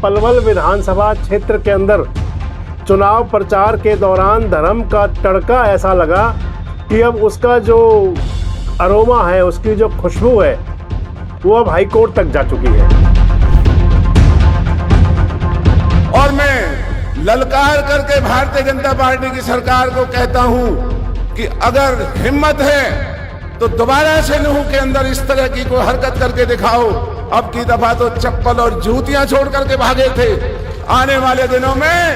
पलवल विधानसभा क्षेत्र के अंदर चुनाव प्रचार के दौरान धर्म का तड़का ऐसा लगा कि अब उसका जो अरोमा है, उसकी जो खुशबू है, वो अब हाईकोर्ट तक जा चुकी है। और मैं ललकार करके भारतीय जनता पार्टी की सरकार को कहता हूं कि अगर हिम्मत है तो दोबारा से नूह के अंदर इस तरह की कोई हरकत करके दिखाओ। अब की दफा तो चप्पल और जूतियां छोड़ करके भागे थे। आने वाले दिनों में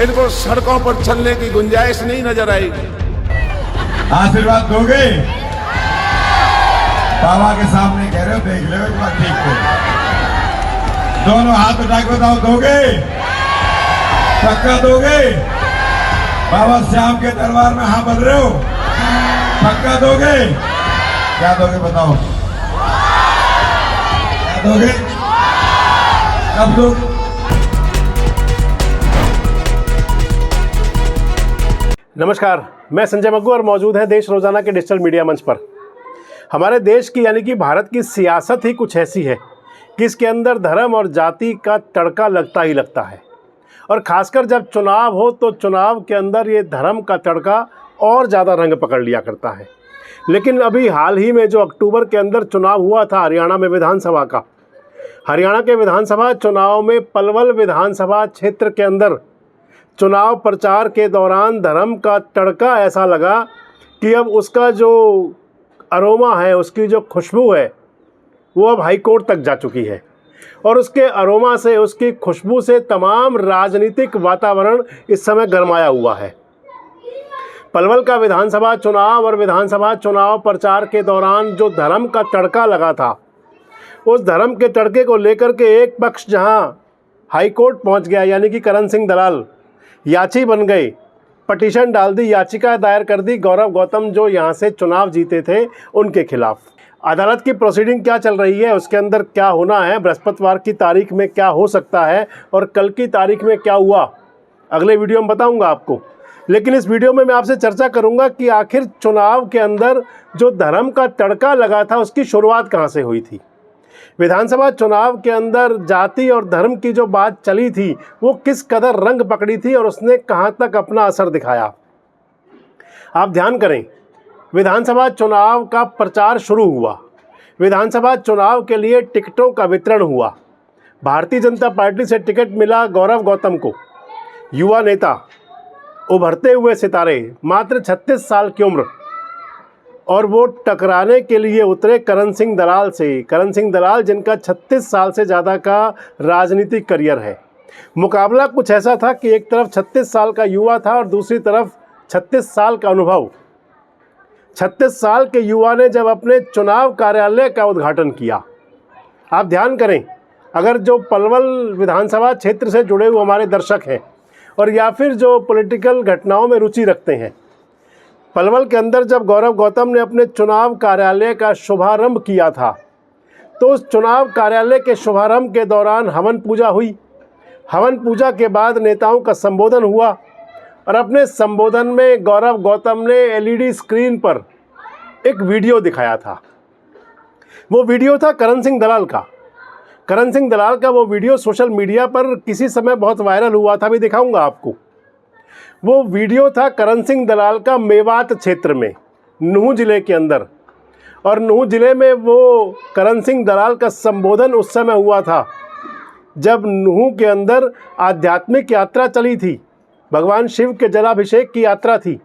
इनको सड़कों पर चलने की गुंजाइश नहीं नजर आएगी। आशीर्वाद दोगे? बाबा के सामने कह रहे हो, देख लो एक बार ठीक को। दोनों हाथ उठा के बताओ, दोगे? पक्का दोगे? बाबा श्याम के दरबार में हाँ बोल रहे हो? पक्का दोगे? क्या दोगे बताओ? क्या दोगे? कब दोगे? नमस्कार, मैं संजय मग्गू और मौजूद हैं देश रोजाना के डिजिटल मीडिया मंच पर। हमारे देश की यानी कि भारत की सियासत ही कुछ ऐसी है कि इसके अंदर धर्म और जाति का तड़का लगता ही लगता है। और ख़ासकर जब चुनाव हो तो चुनाव के अंदर ये धर्म का तड़का और ज़्यादा रंग पकड़ लिया करता है। लेकिन अभी हाल ही में जो अक्टूबर के अंदर चुनाव हुआ था हरियाणा में विधानसभा का, हरियाणा के विधानसभा चुनाव में पलवल विधानसभा क्षेत्र के अंदर चुनाव प्रचार के दौरान धर्म का तड़का ऐसा लगा कि अब उसका जो अरोमा है, उसकी जो खुशबू है, वो अब हाईकोर्ट तक जा चुकी है। और उसके अरोमा से, उसकी खुशबू से तमाम राजनीतिक वातावरण इस समय गरमाया हुआ है। पलवल का विधानसभा चुनाव और विधानसभा चुनाव प्रचार के दौरान जो धर्म का तड़का लगा था, उस धर्म के तड़के को लेकर के एक पक्ष जहां हाईकोर्ट पहुंच गया, यानी कि करण सिंह दलाल याची बन गए, पटिशन डाल दी, याचिका दायर कर दी गौरव गौतम जो यहाँ से चुनाव जीते थे उनके खिलाफ। अदालत की प्रोसीडिंग क्या चल रही है, उसके अंदर क्या होना है, बृहस्पतिवार की तारीख में क्या हो सकता है और कल की तारीख में क्या हुआ, अगले वीडियो में बताऊंगा आपको। लेकिन इस वीडियो में मैं आपसे चर्चा करूंगा कि आखिर चुनाव के अंदर जो धर्म का तड़का लगा था उसकी शुरुआत कहाँ से हुई थी। विधानसभा चुनाव के अंदर जाति और धर्म की जो बात चली थी वो किस कदर रंग पकड़ी थी और उसने कहाँ तक अपना असर दिखाया। आप ध्यान करें, विधानसभा चुनाव का प्रचार शुरू हुआ, विधानसभा चुनाव के लिए टिकटों का वितरण हुआ। भारतीय जनता पार्टी से टिकट मिला गौरव गौतम को, युवा नेता, उभरते हुए सितारे, मात्र 36 साल की उम्र, और वो टकराने के लिए उतरे करण सिंह दलाल से। करण सिंह दलाल जिनका 36 साल से ज़्यादा का राजनीतिक करियर है। मुकाबला कुछ ऐसा था कि एक तरफ 36 साल का युवा था और दूसरी तरफ 36 साल का अनुभव। 36 साल के युवा ने जब अपने चुनाव कार्यालय का उद्घाटन किया, आप ध्यान करें, अगर जो पलवल विधानसभा क्षेत्र से जुड़े हुए हमारे दर्शक हैं और या फिर जो पॉलिटिकल घटनाओं में रुचि रखते हैं, पलवल के अंदर जब गौरव गौतम ने अपने चुनाव कार्यालय का शुभारंभ किया था तो उस चुनाव कार्यालय के शुभारंभ के दौरान हवन पूजा हुई। हवन पूजा के बाद नेताओं का संबोधन हुआ और अपने संबोधन में गौरव गौतम ने एलईडी स्क्रीन पर एक वीडियो दिखाया था। वो वीडियो था करण सिंह दलाल का। करण सिंह दलाल का वो वीडियो सोशल मीडिया पर किसी समय बहुत वायरल हुआ था, भी दिखाऊंगा आपको। वो वीडियो था करण सिंह दलाल का मेवात क्षेत्र में, नूह जिले के अंदर। और नूह जिले में वो करण सिंह दलाल का संबोधन उस समय हुआ था जब नूह के अंदर आध्यात्मिक यात्रा चली थी, भगवान शिव के जलाभिषेक की यात्रा थी।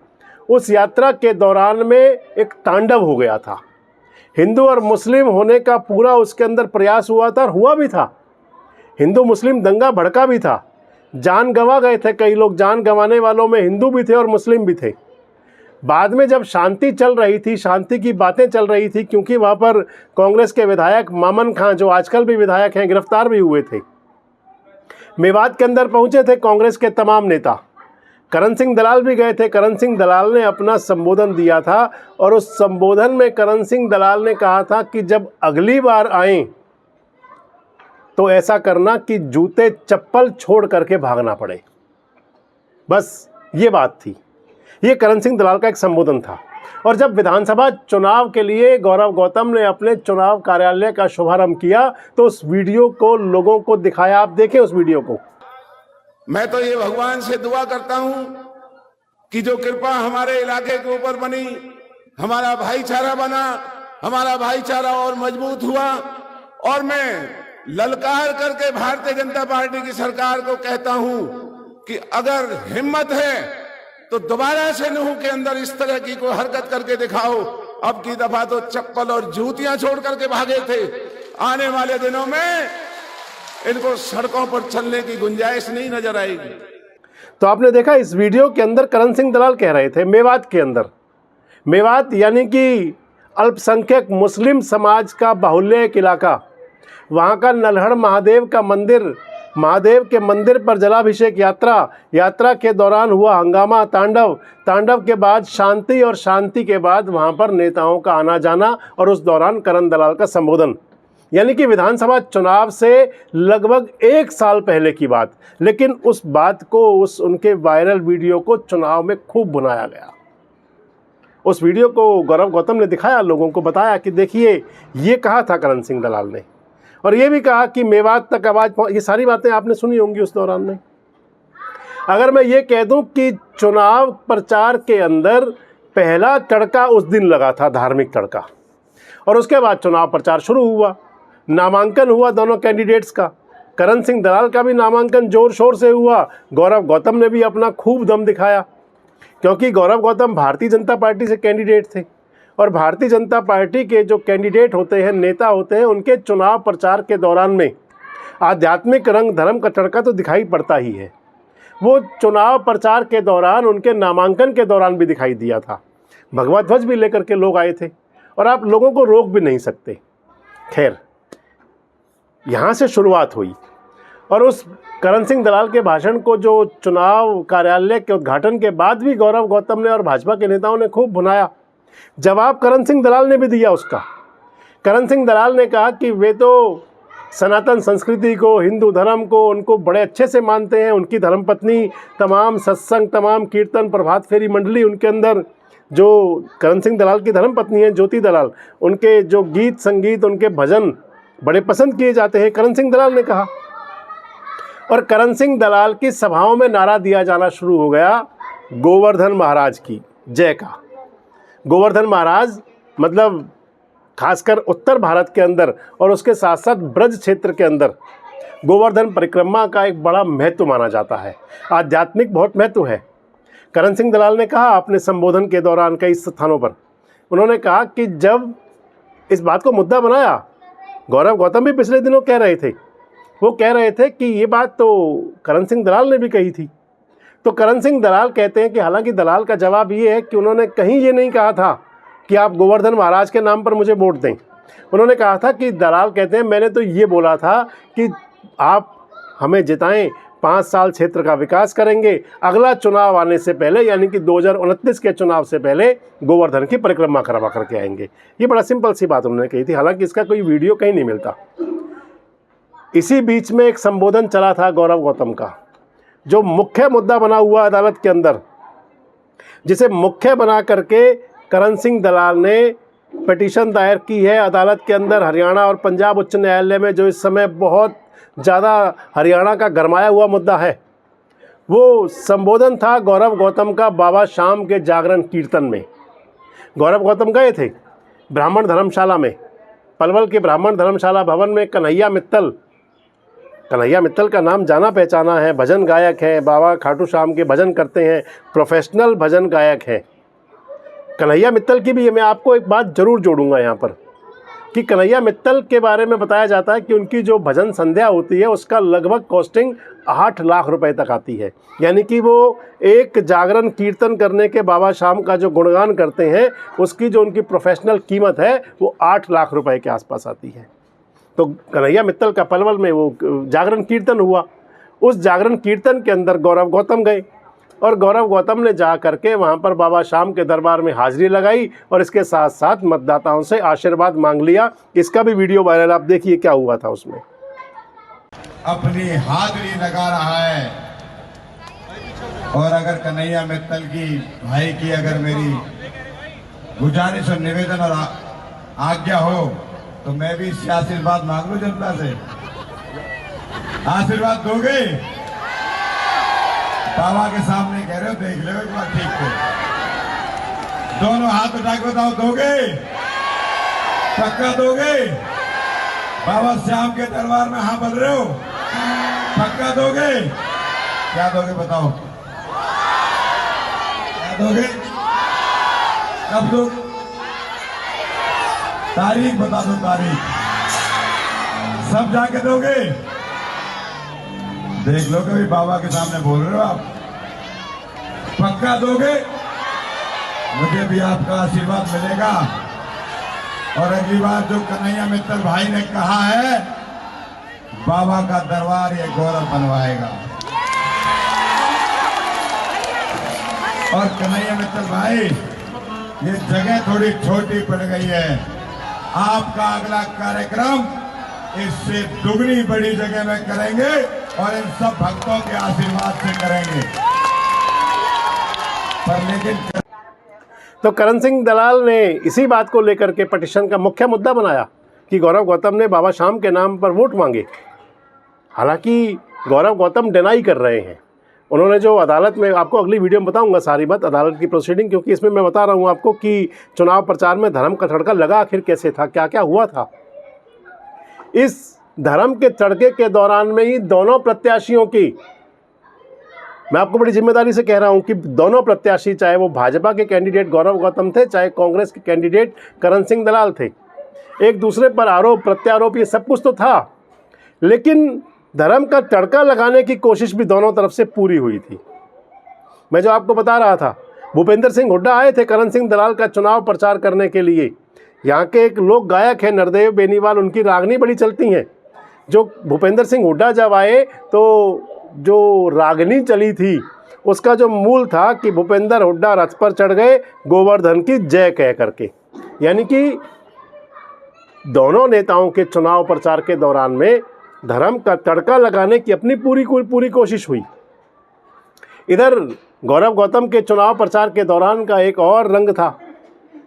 उस यात्रा के दौरान में एक तांडव हो गया था। हिंदू और मुस्लिम होने का पूरा उसके अंदर प्रयास हुआ था और हुआ भी था। हिंदू मुस्लिम दंगा भड़का भी था, जान गंवा गए थे कई लोग, जान गंवाने वालों में हिंदू भी थे और मुस्लिम भी थे। बाद में जब शांति चल रही थी, शांति की बातें चल रही थी, क्योंकि वहाँ पर कांग्रेस के विधायक मामन खां जो आजकल भी विधायक हैं गिरफ्तार भी हुए थे। मेवात के अंदर पहुँचे थे कांग्रेस के तमाम नेता, करण सिंह दलाल भी गए थे। करण सिंह दलाल ने अपना संबोधन दिया था और उस संबोधन में करण सिंह दलाल ने कहा था कि जब अगली बार आएँ तो ऐसा करना कि जूते चप्पल छोड़ करके भागना पड़े। बस ये बात थी। ये करण सिंह दलाल का एक संबोधन था। और जब विधानसभा चुनाव के लिए गौरव गौतम ने अपने चुनाव कार्यालय का शुभारंभ किया तो उस वीडियो को लोगों को दिखाया। आप देखें उस वीडियो को। मैं तो ये भगवान से दुआ करता हूं कि जो कृपा हमारे इलाके के ऊपर बनी, हमारा भाईचारा बना, हमारा भाईचारा और मजबूत हुआ। और मैं ललकार करके भारतीय जनता पार्टी की सरकार को कहता हूं कि अगर हिम्मत है तो दोबारा से नूह के अंदर इस तरह की कोई हरकत करके दिखाओ। अब की दफा तो चप्पल और जूतियां छोड़ करके भागे थे। आने वाले दिनों में इनको सड़कों पर चलने की गुंजाइश नहीं नजर आएगी। तो आपने देखा इस वीडियो के अंदर करण सिंह दलाल कह रहे थे मेवात के अंदर, मेवात यानी कि अल्पसंख्यक मुस्लिम समाज का बाहुल्य एक इलाका, वहाँ का नल्हड़ महादेव का मंदिर, महादेव के मंदिर पर जलाभिषेक यात्रा के दौरान हुआ हंगामा, तांडव के बाद शांति और शांति के बाद वहाँ पर नेताओं का आना जाना और उस दौरान करण दलाल का संबोधन, यानी कि विधानसभा चुनाव से लगभग 1 साल पहले की बात। लेकिन उस बात को, उस उनके वायरल वीडियो को चुनाव में खूब भुनाया गया। उस वीडियो को गौरव गौतम ने दिखाया, लोगों को बताया कि देखिए ये कहा था करण सिंह दलाल ने, और ये भी कहा कि मेवात तक आवाज़ ये सारी बातें आपने सुनी होंगी उस दौरान में। अगर मैं ये कह दूं कि चुनाव प्रचार के अंदर पहला तड़का उस दिन लगा था, धार्मिक तड़का, और उसके बाद चुनाव प्रचार शुरू हुआ, नामांकन हुआ दोनों कैंडिडेट्स का। करण सिंह दलाल का भी नामांकन जोर शोर से हुआ, गौरव गौतम ने भी अपना खूब दम दिखाया, क्योंकि गौरव गौतम भारतीय जनता पार्टी से कैंडिडेट थे और भारतीय जनता पार्टी के जो कैंडिडेट होते हैं, नेता होते हैं, उनके चुनाव प्रचार के दौरान में आध्यात्मिक रंग धर्म का तड़का तो दिखाई पड़ता ही है। वो चुनाव प्रचार के दौरान, उनके नामांकन के दौरान भी दिखाई दिया था। भगवा ध्वज भी लेकर के लोग आए थे और आप लोगों को रोक भी नहीं सकते। खैर, यहाँ से शुरुआत हुई और उस करण सिंह दलाल के भाषण को जो चुनाव कार्यालय के उद्घाटन के बाद भी गौरव गौतम ने और भाजपा के नेताओं ने खूब भुनाया। जवाब करण सिंह दलाल ने भी दिया उसका। करण सिंह दलाल ने कहा कि वे तो सनातन संस्कृति को, हिंदू धर्म को, उनको बड़े अच्छे से मानते हैं। उनकी धर्मपत्नी तमाम सत्संग, तमाम कीर्तन, प्रभात फेरी मंडली उनके अंदर, जो करण सिंह दलाल की धर्मपत्नी है ज्योति दलाल, उनके जो गीत संगीत, उनके भजन बड़े पसंद किए जाते हैं, करण सिंह दलाल ने कहा। और करण सिंह दलाल की सभाओं में नारा दिया जाना शुरू हो गया गोवर्धन महाराज की जय का। गोवर्धन महाराज मतलब खासकर उत्तर भारत के अंदर और उसके साथ साथ ब्रज क्षेत्र के अंदर गोवर्धन परिक्रमा का एक बड़ा महत्व माना जाता है, आध्यात्मिक बहुत महत्व है। करण सिंह दलाल ने कहा अपने संबोधन के दौरान कई स्थानों पर, उन्होंने कहा कि जब इस बात को मुद्दा बनाया, गौरव गौतम भी पिछले दिनों कह रहे थे, वो कह रहे थे कि ये बात तो करण सिंह दलाल ने भी कही थी। तो करण सिंह दलाल कहते हैं कि हालांकि दलाल का जवाब ये है कि उन्होंने कहीं ये नहीं कहा था कि आप गोवर्धन महाराज के नाम पर मुझे वोट दें। उन्होंने कहा था कि दलाल कहते हैं मैंने तो ये बोला था कि आप हमें जिताएं, 5 साल क्षेत्र का विकास करेंगे, अगला चुनाव आने से पहले यानी कि 2029 के चुनाव से पहले गोवर्धन की परिक्रमा करवा करके आएंगे। ये बड़ा सिंपल सी बात उन्होंने कही थी, हालांकि इसका कोई वीडियो कहीं नहीं मिलता। इसी बीच में एक संबोधन चला था गौरव गौतम का, जो मुख्य मुद्दा बना हुआ अदालत के अंदर, जिसे मुख्य बना करके करण सिंह दलाल ने पिटीशन दायर की है अदालत के अंदर, हरियाणा और पंजाब उच्च न्यायालय में, जो इस समय बहुत ज़्यादा हरियाणा का गरमाया हुआ मुद्दा है। वो संबोधन था गौरव गौतम का बाबा शाम के जागरण कीर्तन में। गौरव गौतम गए थे ब्राह्मण धर्मशाला में, पलवल के ब्राह्मण धर्मशाला भवन में कन्हैया मित्तल का नाम जाना पहचाना है, भजन गायक हैं, बाबा खाटू श्याम के भजन करते हैं, प्रोफेशनल भजन गायक हैं। कन्हैया मित्तल की भी मैं आपको एक बात ज़रूर जोड़ूंगा यहाँ पर कि कन्हैया मित्तल के बारे में बताया जाता है कि उनकी जो भजन संध्या होती है उसका लगभग कॉस्टिंग 8 लाख रुपए तक आती है। यानी कि वो एक जागरण कीर्तन करने के बाबा शाम का जो गुणगान करते हैं उसकी जो उनकी प्रोफेशनल कीमत है वो 8 लाख रुपए के आसपास आती है। तो कन्हैया मित्तल का पलवल में वो जागरण कीर्तन हुआ। उस जागरण कीर्तन के अंदर गौरव गौतम गए और गौरव गौतम ने जा करके वहाँ पर बाबा शाम के दरबार में हाजिरी लगाई और इसके साथ साथ मतदाताओं से आशीर्वाद मांग लिया। इसका भी वीडियो वायरल, आप देखिए क्या हुआ था उसमें। अपनी हाजिरी लगा रहा है और अगर कन्हैया मित्तल की भाई की अगर मेरी गुजारिश और निवेदन और आज्ञा हो तो मैं भी इससे आशीर्वाद मांग लूं जनता से। आशीर्वाद दोगे? बाबा के सामने कह रहे हो, देख लो एक बार ठीक को। दोनों हाथ उठा के बताओ, दोगे? पक्का दोगे? बाबा श्याम के दरबार में हाँ बोल रहे हो? पक्का दोगे? क्या दोगे बताओ? क्या दोगे? कब दोगे? तारीख बता दो, तारीख। सब जाके दोगे? देख लो, कभी बाबा के सामने बोल रहे हो आप। पक्का दोगे? मुझे भी आपका आशीर्वाद मिलेगा। और अगली बार जो कन्हैया मित्तल भाई ने कहा है, बाबा का दरबार ये गौरव बनवाएगा। और कन्हैया मित्तल भाई, ये जगह थोड़ी छोटी पड़ गई है। आपका अगला कार्यक्रम इससे दुगनी बड़ी जगह में करेंगे और इन सब भक्तों के आशीर्वाद से करेंगे। पर लेकिन तो करण सिंह दलाल ने इसी बात को लेकर के पिटीशन का मुख्य मुद्दा बनाया कि गौरव गौतम ने बाबा श्याम के नाम पर वोट मांगे। हालांकि गौरव गौतम डिनाई कर रहे हैं। उन्होंने जो अदालत में, आपको अगली वीडियो में बताऊंगा सारी बात अदालत की प्रोसीडिंग, क्योंकि इसमें मैं बता रहा हूं आपको कि चुनाव प्रचार में धर्म का तड़का लगा आखिर कैसे था, क्या क्या हुआ था। इस धर्म के तड़के के दौरान में ही दोनों प्रत्याशियों की, मैं आपको बड़ी जिम्मेदारी से कह रहा हूं कि दोनों प्रत्याशी, चाहे वो भाजपा के कैंडिडेट गौरव गौतम थे, चाहे कांग्रेस के कैंडिडेट करण सिंह दलाल थे, एक दूसरे पर आरोप प्रत्यारोप ये सब कुछ तो था, लेकिन धर्म का तड़का लगाने की कोशिश भी दोनों तरफ से पूरी हुई थी। मैं जो आपको बता रहा था, भूपेंद्र सिंह हुड्डा आए थे करण सिंह दलाल का चुनाव प्रचार करने के लिए। यहाँ के एक लोक गायक हैं नरदेव बेनीवाल, उनकी रागनी बड़ी चलती हैं। जो भूपेंद्र सिंह हुड्डा जब आए तो जो रागनी चली थी उसका जो मूल था कि भूपेंद्र हुड्डा रथ पर चढ़ गए गोवर्धन की जय कह करके। यानी कि दोनों नेताओं के चुनाव प्रचार के दौरान में धर्म का तड़का लगाने की अपनी पूरी कोशिश हुई। इधर गौरव गौतम के चुनाव प्रचार के दौरान का एक और रंग था।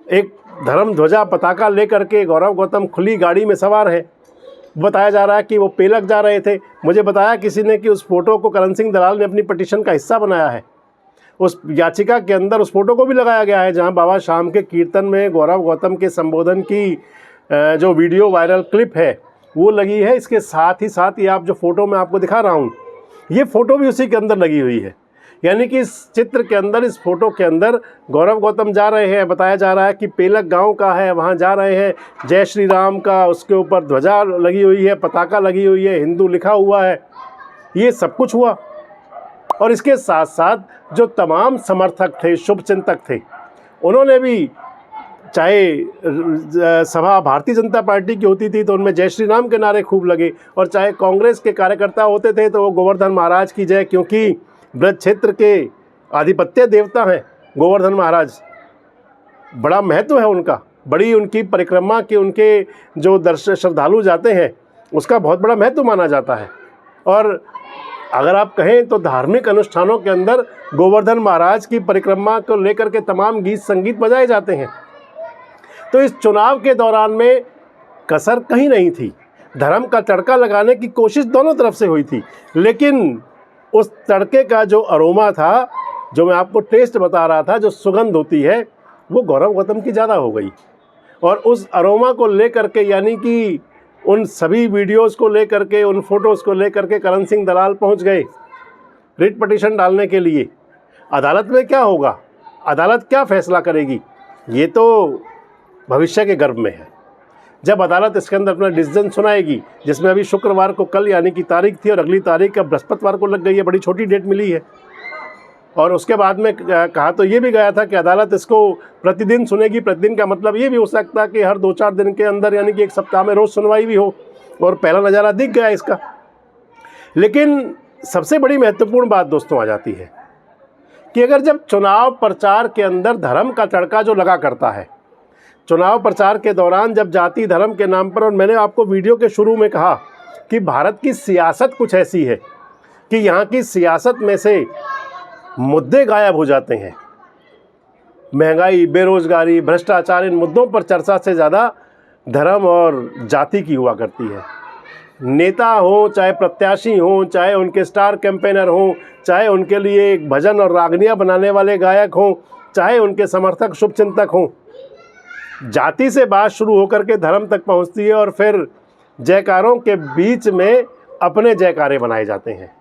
एक धर्म ध्वजा पताका लेकर के गौरव गौतम खुली गाड़ी में सवार हैं। बताया जा रहा है कि वो पेलक जा रहे थे। मुझे बताया किसी ने कि उस फोटो को करण सिंह दलाल ने अपनी पिटीशन का हिस्सा बनाया है। उस याचिका के अंदर उस फोटो को भी लगाया गया है जहां बाबा श्याम के कीर्तन में गौरव गौतम के संबोधन की जो वीडियो वायरल क्लिप है वो लगी है। इसके साथ ही साथ ये आप जो फोटो मैं आपको दिखा रहा हूँ, ये फ़ोटो भी उसी के अंदर लगी हुई है। यानी कि इस चित्र के अंदर, इस फोटो के अंदर गौरव गौतम जा रहे हैं। बताया जा रहा है कि पेलक गांव का है, वहां जा रहे हैं। जय श्री राम का उसके ऊपर ध्वजा लगी हुई है, पताका लगी हुई है, हिंदू लिखा हुआ है। ये सब कुछ हुआ। और इसके साथ साथ जो तमाम समर्थक थे, शुभचिंतक थे, उन्होंने भी, चाहे सभा भारतीय जनता पार्टी की होती थी तो उनमें जय श्री राम के नारे खूब लगे, और चाहे कांग्रेस के कार्यकर्ता होते थे तो वो गोवर्धन महाराज की जय, क्योंकि ब्रज क्षेत्र के आधिपत्य देवता हैं गोवर्धन महाराज। बड़ा महत्व है उनका, बड़ी उनकी परिक्रमा के, उनके जो श्रद्धालु जाते हैं उसका बहुत बड़ा महत्व माना जाता है। और अगर आप कहें तो धार्मिक अनुष्ठानों के अंदर गोवर्धन महाराज की परिक्रमा को लेकर के तमाम गीत संगीत बजाए जाते हैं। तो इस चुनाव के दौरान में कसर कहीं नहीं थी। धर्म का तड़का लगाने की कोशिश दोनों तरफ से हुई थी, लेकिन उस तड़के का जो अरोमा था, जो मैं आपको टेस्ट बता रहा था, जो सुगंध होती है, वो गौरव गौतम की ज़्यादा हो गई। और उस अरोमा को लेकर के, यानी कि उन सभी वीडियोस को लेकर के, उन फोटोज़ को लेकर के करण सिंह दलाल पहुंच गए रिट पिटीशन डालने के लिए। अदालत में क्या होगा, अदालत क्या फैसला करेगी, ये तो भविष्य के गर्भ में है। जब अदालत इसके अंदर अपना डिसीजन सुनाएगी, जिसमें अभी शुक्रवार को कल यानी कि तारीख थी और अगली तारीख अब बृहस्पतिवार को लग गई है, बड़ी छोटी डेट मिली है। और उसके बाद में कहा तो ये भी गया था कि अदालत इसको प्रतिदिन सुनेगी। प्रतिदिन का मतलब ये भी हो सकता है कि हर 2-4 दिन के अंदर, यानी कि एक सप्ताह में रोज़ सुनवाई भी हो। और पहला नज़ारा दिख गया इसका। लेकिन सबसे बड़ी महत्वपूर्ण बात दोस्तों आ जाती है कि अगर जब चुनाव प्रचार के अंदर धर्म का तड़का जो लगा करता है, चुनाव प्रचार के दौरान जब जाति धर्म के नाम पर, और मैंने आपको वीडियो के शुरू में कहा कि भारत की सियासत कुछ ऐसी है कि यहाँ की सियासत में से मुद्दे गायब हो जाते हैं। महंगाई, बेरोजगारी, भ्रष्टाचार, इन मुद्दों पर चर्चा से ज़्यादा धर्म और जाति की हुआ करती है। नेता हो, चाहे प्रत्याशी हो, चाहे उनके स्टार कैंपेनर हो, चाहे उनके लिए एक भजन और रागनियाँ बनाने वाले गायक हों, चाहे उनके समर्थक शुभचिंतक हों, जाति से बात शुरू होकर के धर्म तक पहुंचती है और फिर जयकारों के बीच में अपने जयकारे बनाए जाते हैं।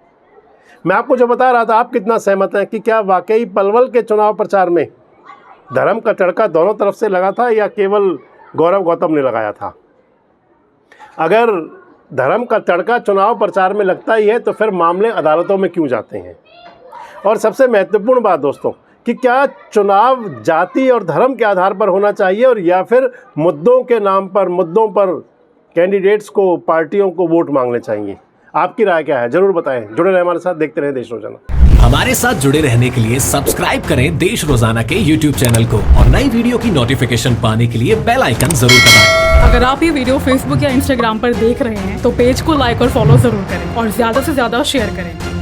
मैं आपको जो बता रहा था, आप कितना सहमत हैं कि क्या वाकई पलवल के चुनाव प्रचार में धर्म का तड़का दोनों तरफ से लगा था या केवल गौरव गौतम ने लगाया था? अगर धर्म का तड़का चुनाव प्रचार में लगता ही है तो फिर मामले अदालतों में क्यों जाते हैं? और सबसे महत्वपूर्ण बात दोस्तों कि क्या चुनाव जाति और धर्म के आधार पर होना चाहिए और या फिर मुद्दों के नाम पर, मुद्दों पर कैंडिडेट्स को, पार्टियों को वोट मांगने चाहिए? आपकी राय क्या है? जरूर बताएं। जुड़े रहें हमारे साथ, देखते रहें देश रोजाना। हमारे साथ जुड़े रहने के लिए सब्सक्राइब करें देश रोजाना के YouTube चैनल को और नई वीडियो की नोटिफिकेशन पाने के लिए बेल आइकन जरूर दबाएं। अगर आप ये वीडियो Facebook या Instagram पर देख रहे हैं तो पेज को लाइक और फॉलो जरूर करें और ज्यादा से ज्यादा शेयर करें।